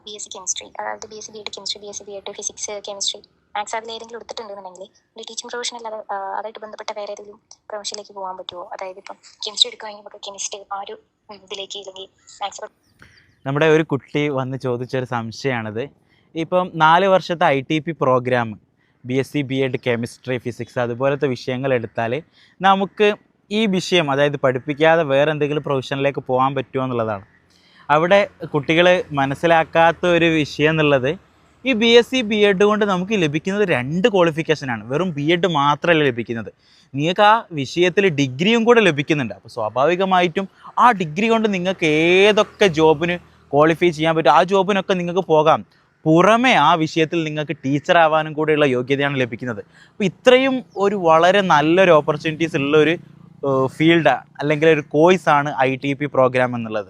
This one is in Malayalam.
BSc കെമിസ്ട്രി, അതായത് BSc BEd chemistry, BSc BEd physics, chemistry, maths അതിൽ ഏതെങ്കിലും എടുത്തിട്ടുണ്ടെന്നുണ്ടെങ്കിൽ ഒരു ടീച്ചിങ് പ്രൊഫഷൻ അല്ലാതെ അതായിട്ട് ബന്ധപ്പെട്ട വേറെ ഏതെങ്കിലും പ്രൊഫഷനിലേക്ക് പോകാൻ പറ്റുമോ? അതായത് ഇപ്പം കെമിസ്ട്രി എടുക്കുകയാണെങ്കിൽ നമുക്ക് കെമിസ്ട്രി ആ ഒരു ഇതിലേക്ക്, അല്ലെങ്കിൽ മാത്സ്. നമ്മുടെ ഒരു കുട്ടി വന്ന് ചോദിച്ചൊരു സംശയമാണിത്. ഇപ്പം 4 വർഷത്തെ ITP programme BSc BEd chemistry, physics അതുപോലത്തെ വിഷയങ്ങൾ എടുത്താൽ നമുക്ക് ഈ വിഷയം അതായത് പഠിപ്പിക്കാതെ വേറെ എന്തെങ്കിലും പ്രൊഫഷനിലേക്ക് പോകാൻ പറ്റുമോ എന്നുള്ളതാണ്. അവിടെ കുട്ടികൾ മനസ്സിലാക്കാത്ത ഒരു വിഷയം എന്നുള്ളത്, ഈ BSc BEd കൊണ്ട് നമുക്ക് ലഭിക്കുന്നത് 2 ക്വാളിഫിക്കേഷനാണ്. വെറും BEd മാത്രമല്ല ലഭിക്കുന്നത്, നിങ്ങൾക്ക് ആ വിഷയത്തിൽ ഡിഗ്രിയും കൂടെ ലഭിക്കുന്നുണ്ട്. അപ്പോൾ സ്വാഭാവികമായിട്ടും ആ ഡിഗ്രി കൊണ്ട് നിങ്ങൾക്ക് ഏതൊക്കെ ജോബിന് ക്വാളിഫൈ ചെയ്യാൻ പറ്റും, ആ ജോബിനൊക്കെ നിങ്ങൾക്ക് പോകാം. പുറമെ ആ വിഷയത്തിൽ നിങ്ങൾക്ക് ടീച്ചർ ആവാനും കൂടെയുള്ള യോഗ്യതയാണ് ലഭിക്കുന്നത്. അപ്പോൾ ഇത്രയും ഒരു വളരെ നല്ലൊരു ഓപ്പർച്യൂണിറ്റീസ് ഉള്ളൊരു ഫീൽഡ് അല്ലെങ്കിൽ ഒരു കോഴ്സാണ് ITP പ്രോഗ്രാം എന്നുള്ളത്.